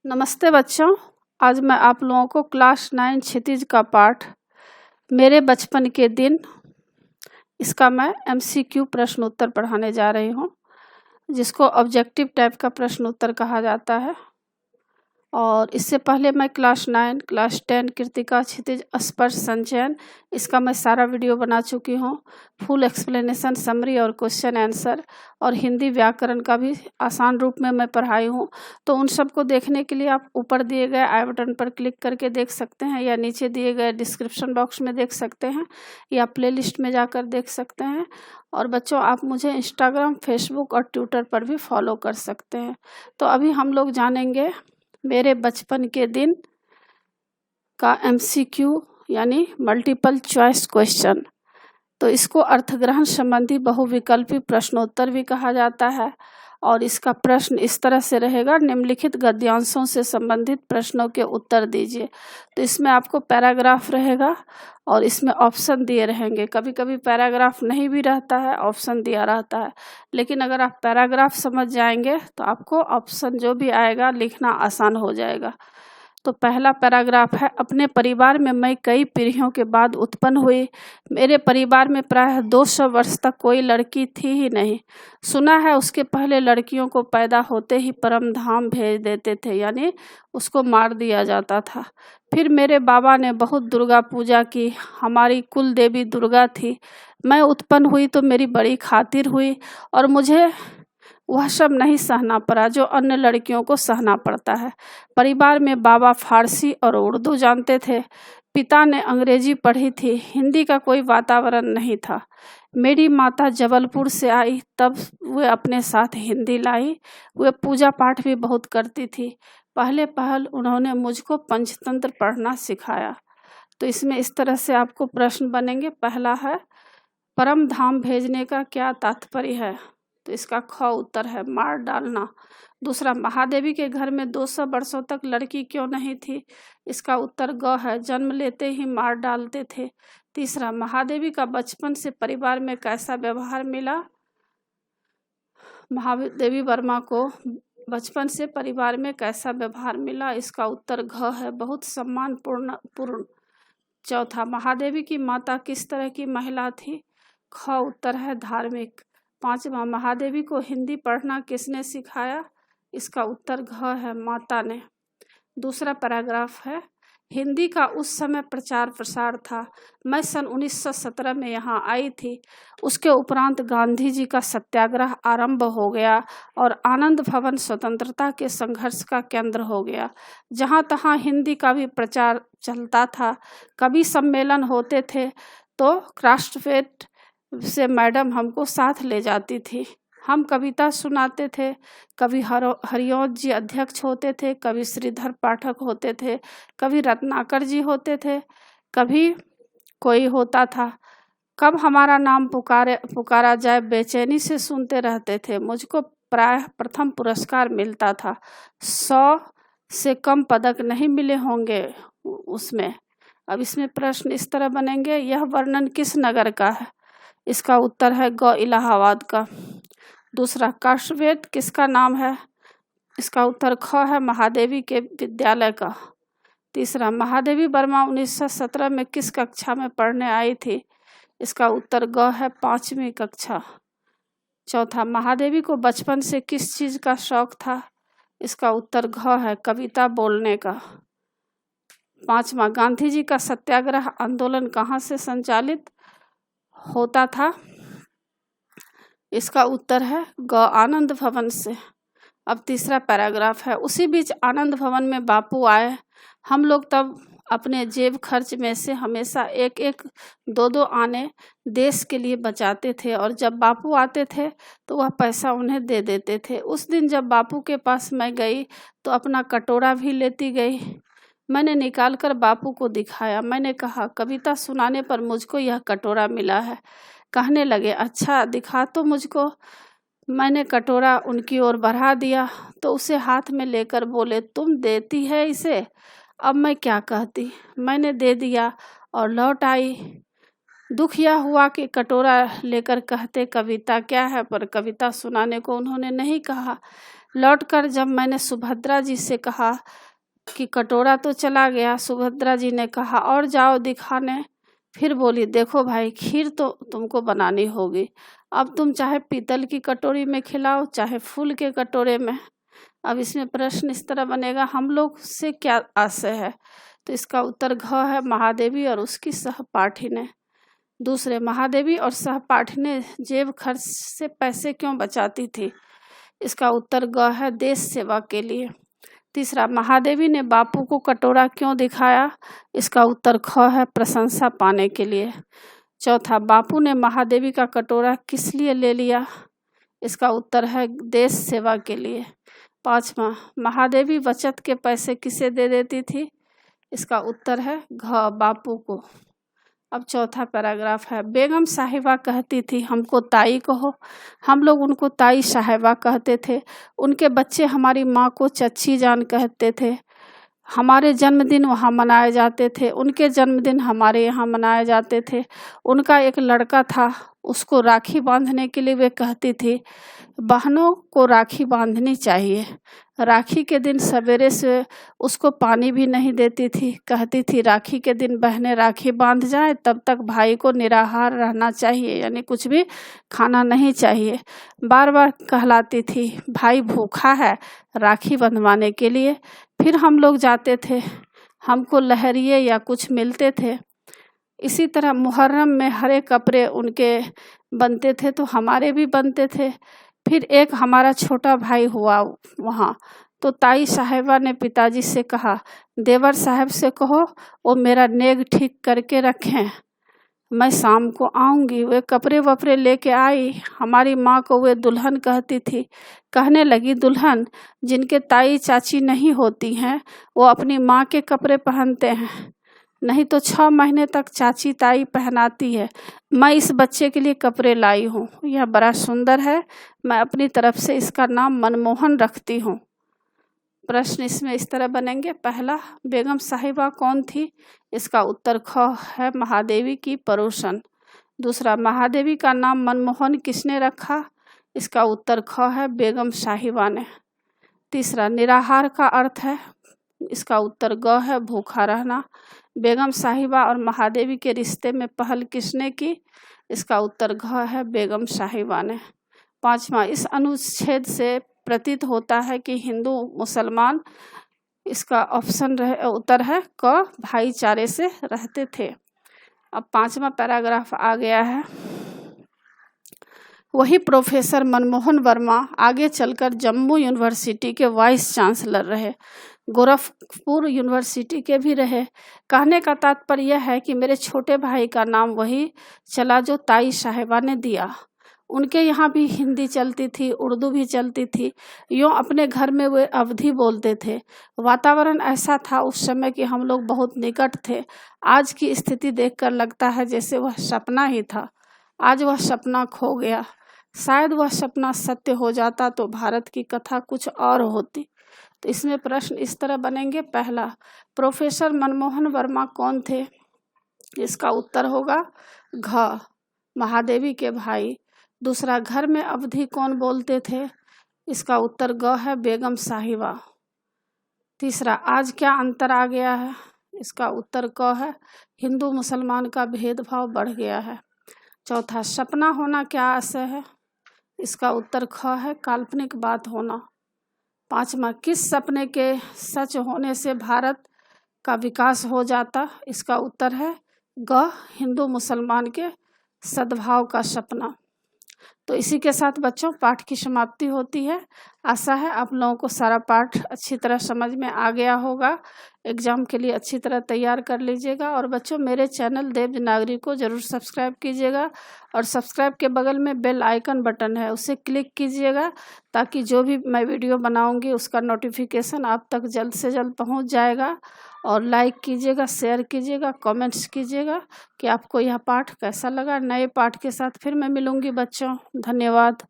नमस्ते बच्चों। आज मैं आप लोगों को क्लास 9 क्षितिज का पाठ मेरे बचपन के दिन, इसका मैं MCQ प्रश्न उत्तर पढ़ाने जा रही हूँ, जिसको ऑब्जेक्टिव टाइप का प्रश्न उत्तर कहा जाता है। और इससे पहले मैं क्लास 9, क्लास 10 कृतिका, क्षितिज, स्पर्श, संचयन, इसका मैं सारा वीडियो बना चुकी हूँ। फुल एक्सप्लेनेशन, समरी और क्वेश्चन आंसर, और हिंदी व्याकरण का भी आसान रूप में मैं पढ़ाई हूँ। तो उन सब को देखने के लिए आप ऊपर दिए गए आई बटन पर क्लिक करके देख सकते हैं, या नीचे दिए गए डिस्क्रिप्शन बॉक्स में देख सकते हैं, या प्लेलिस्ट में जाकर देख सकते हैं। और बच्चों, आप मुझे इंस्टाग्राम, फेसबुक और ट्विटर पर भी फॉलो कर सकते हैं। तो अभी हम लोग जानेंगे मेरे बचपन के दिन का MCQ यानी मल्टीपल चॉइस क्वेश्चन। तो इसको अर्थग्रहण संबंधी बहुविकल्पी प्रश्नोत्तर भी कहा जाता है। और इसका प्रश्न इस तरह से रहेगा, निम्नलिखित गद्यांशों से संबंधित प्रश्नों के उत्तर दीजिए। तो इसमें आपको पैराग्राफ रहेगा और इसमें ऑप्शन दिए रहेंगे। कभी कभी पैराग्राफ नहीं भी रहता है, ऑप्शन दिया रहता है, लेकिन अगर आप पैराग्राफ समझ जाएंगे तो आपको ऑप्शन जो भी आएगा लिखना आसान हो जाएगा। तो पहला पैराग्राफ है, अपने परिवार में मैं कई पीढ़ियों के बाद उत्पन्न हुई। मेरे परिवार में प्रायः 200 वर्ष तक कोई लड़की थी ही नहीं। सुना है उसके पहले लड़कियों को पैदा होते ही परम धाम भेज देते थे, यानी उसको मार दिया जाता था। फिर मेरे बाबा ने बहुत दुर्गा पूजा की। हमारी कुल देवी दुर्गा थी। मैं उत्पन्न हुई तो मेरी बड़ी खातिर हुई और मुझे वह सब नहीं सहना पड़ा जो अन्य लड़कियों को सहना पड़ता है। परिवार में बाबा फारसी और उर्दू जानते थे। पिता ने अंग्रेजी पढ़ी थी। हिंदी का कोई वातावरण नहीं था। मेरी माता जबलपुर से आई, तब वे अपने साथ हिंदी लाई। वे पूजा पाठ भी बहुत करती थी। पहले पहल उन्होंने मुझको पंचतंत्र पढ़ना सिखाया। तो इसमें इस तरह से आपको प्रश्न बनेंगे। पहला है, परम धाम भेजने का क्या तात्पर्य है? तो इसका ख उत्तर है मार डालना। दूसरा, महादेवी के घर में 200 वर्षों तक लड़की क्यों नहीं थी? इसका उत्तर ग है, जन्म लेते ही मार डालते थे। तीसरा, महादेवी का बचपन से परिवार में कैसा व्यवहार मिला? महादेवी वर्मा को बचपन से परिवार में कैसा व्यवहार मिला? इसका उत्तर घ है, बहुत सम्मान पूर्ण। चौथा, महादेवी की माता किस तरह की महिला थी? ख उत्तर है धार्मिक। पांचवा, महादेवी को हिंदी पढ़ना किसने सिखाया? इसका उत्तर घ है, माता ने। दूसरा पैराग्राफ है, हिंदी का उस समय प्रचार प्रसार था। मैं सन 1917 में यहाँ आई थी। उसके उपरांत गांधी जी का सत्याग्रह आरंभ हो गया और आनंद भवन स्वतंत्रता के संघर्ष का केंद्र हो गया। जहाँ तहाँ हिंदी का भी प्रचार चलता था। कभी सम्मेलन होते थे तो राष्ट्रपति से मैडम हमको साथ ले जाती थी। हम कविता सुनाते थे। कभी हरिओं जी अध्यक्ष होते थे, कभी श्रीधर पाठक होते थे, कभी रत्नाकर जी होते थे, कभी कोई होता था। कब हमारा नाम पुकारा जाए बेचैनी से सुनते रहते थे। मुझको प्रायः प्रथम पुरस्कार मिलता था। 100 से कम पदक नहीं मिले होंगे उसमें। अब इसमें प्रश्न इस तरह बनेंगे, यह वर्णन किस नगर का है? इसका उत्तर है ग, इलाहाबाद का। दूसरा, काष्ठवेद किसका नाम है? इसका उत्तर ख है, महादेवी के विद्यालय का। तीसरा, महादेवी वर्मा 1917 में किस कक्षा में पढ़ने आई थी? इसका उत्तर ग है, 5वीं कक्षा। चौथा, महादेवी को बचपन से किस चीज का शौक था? इसका उत्तर घ है, कविता बोलने का। पांचवा, गांधी जी का सत्याग्रह आंदोलन कहाँ से संचालित होता था? इसका उत्तर है ग, आनंद भवन से। अब तीसरा पैराग्राफ है, उसी बीच आनंद भवन में बापू आए। हम लोग तब अपने जेब खर्च में से हमेशा एक एक दो दो आने देश के लिए बचाते थे, और जब बापू आते थे तो वह पैसा उन्हें दे देते थे। उस दिन जब बापू के पास मैं गई तो अपना कटोरा भी लेती गई। मैंने निकाल कर बापू को दिखाया। मैंने कहा, कविता सुनाने पर मुझको यह कटोरा मिला है। कहने लगे, अच्छा दिखा तो मुझको। मैंने कटोरा उनकी ओर बढ़ा दिया तो उसे हाथ में लेकर बोले, तुम देती है इसे? अब मैं क्या कहती। मैंने दे दिया और लौट आई। दुख यह हुआ कि कटोरा लेकर कहते कविता क्या है, पर कविता सुनाने को उन्होंने नहीं कहा। लौटकर जब मैंने सुभद्रा जी से कहा कि कटोरा तो चला गया, सुभद्रा जी ने कहा और जाओ दिखाने। फिर बोली, देखो भाई, खीर तो तुमको बनानी होगी। अब तुम चाहे पीतल की कटोरी में खिलाओ, चाहे फूल के कटोरे में। अब इसमें प्रश्न इस तरह बनेगा, हम लोग से क्या आशय है? तो इसका उत्तर घ है, महादेवी और उसकी सहपाठिनी। दूसरे, महादेवी और सहपाठिनी जेब खर्च से पैसे क्यों बचाती थी? इसका उत्तर ग है, देश सेवा के लिए। तीसरा, महादेवी ने बापू को कटोरा क्यों दिखाया? इसका उत्तर ख है, प्रशंसा पाने के लिए। चौथा, बापू ने महादेवी का कटोरा किस लिए ले लिया? इसका उत्तर है, देश सेवा के लिए। पांचवा, महादेवी बचत के पैसे किसे दे देती थी? इसका उत्तर है घ, बापू को। अब चौथा पैराग्राफ है, बेगम साहिबा कहती थी हमको ताई कहो। हम लोग उनको ताई साहिबा कहते थे। उनके बच्चे हमारी माँ को चच्ची जान कहते थे। हमारे जन्मदिन वहाँ मनाए जाते थे, उनके जन्मदिन हमारे यहाँ मनाए जाते थे। उनका एक लड़का था, उसको राखी बांधने के लिए वे कहती थी बहनों को राखी बांधनी चाहिए। राखी के दिन सवेरे से उसको पानी भी नहीं देती थी। कहती थी राखी के दिन बहनें राखी बांध जाए तब तक भाई को निराहार रहना चाहिए, यानी कुछ भी खाना नहीं चाहिए। बार बार कहलाती थी भाई भूखा है राखी बंधवाने के लिए। फिर हम लोग जाते थे, हमको लहरिये या कुछ मिलते थे। इसी तरह मुहर्रम में हरे कपड़े उनके बनते थे तो हमारे भी बनते थे। फिर एक हमारा छोटा भाई हुआ वहाँ, तो ताई साहिबा ने पिताजी से कहा देवर साहब से कहो वो मेरा नेग ठीक करके रखें, मैं शाम को आऊँगी। वे कपड़े वपड़े लेके आई। हमारी माँ को वे दुल्हन कहती थी। कहने लगी दुल्हन जिनके ताई चाची नहीं होती हैं वो अपनी माँ के कपड़े पहनते हैं, नहीं तो 6 महीने तक चाची ताई पहनाती है। मैं इस बच्चे के लिए कपड़े लाई हूँ, यह बड़ा सुंदर है। मैं अपनी तरफ से इसका नाम मनमोहन रखती हूँ। प्रश्न इसमें इस तरह बनेंगे, पहला, बेगम साहिबा कौन थी? इसका उत्तर ख है, महादेवी की पड़ोसन। दूसरा, महादेवी का नाम मनमोहन किसने रखा? इसका उत्तर ख है, बेगम साहिबा ने। तीसरा, निराहार का अर्थ है? इसका उत्तर ग है, भूखा रहना। बेगम साहिबा और महादेवी के रिश्ते में पहल किसने की? इसका उत्तर घ है, बेगम साहिबा ने। पांचवा, इस अनुच्छेद से प्रतीत होता है कि हिंदू मुसलमान, इसका ऑप्शन उत्तर है क, भाईचारे से रहते थे। अब 5वां पैराग्राफ आ गया है। वही प्रोफेसर मनमोहन वर्मा आगे चलकर जम्मू यूनिवर्सिटी के वाइस चांसलर रहे, गोरखपुर यूनिवर्सिटी के भी रहे। कहने का तात्पर्य यह है कि मेरे छोटे भाई का नाम वही चला जो ताई साहिबा ने दिया। उनके यहाँ भी हिंदी चलती थी, उर्दू भी चलती थी। यूँ अपने घर में वे अवधी बोलते थे। वातावरण ऐसा था उस समय कि हम लोग बहुत निकट थे। आज की स्थिति देखकर लगता है जैसे वह सपना ही था। आज वह सपना खो गया। शायद वह सपना सत्य हो जाता तो भारत की कथा कुछ और होती। तो इसमें प्रश्न इस तरह बनेंगे, पहला, प्रोफेसर मनमोहन वर्मा कौन थे? इसका उत्तर होगा घ, महादेवी के भाई। दूसरा, घर में अवधी कौन बोलते थे? इसका उत्तर ग है, बेगम साहिबा। तीसरा, आज क्या अंतर आ गया है? इसका उत्तर क है, हिंदू मुसलमान का भेदभाव बढ़ गया है। चौथा, सपना होना क्या आशय है? इसका उत्तर ख है, काल्पनिक बात होना। पांचवा, किस सपने के सच होने से भारत का विकास हो जाता? इसका उत्तर है ग, हिंदू मुसलमान के सद्भाव का सपना। तो इसी के साथ बच्चों पाठ की समाप्ति होती है। आशा है आप लोगों को सारा पाठ अच्छी तरह समझ में आ गया होगा। एग्ज़ाम के लिए अच्छी तरह तैयार कर लीजिएगा। और बच्चों मेरे चैनल देवनागरी को ज़रूर सब्सक्राइब कीजिएगा और सब्सक्राइब के बगल में बेल आइकन बटन है, उसे क्लिक कीजिएगा ताकि जो भी मैं वीडियो बनाऊंगी उसका नोटिफिकेशन आप तक जल्द से जल्द पहुंच जाएगा। और लाइक कीजिएगा, शेयर कीजिएगा, कमेंट्स कीजिएगा कि आपको यह पाठ कैसा लगा। नए पाठ के साथ फिर मैं मिलूंगी बच्चों। धन्यवाद।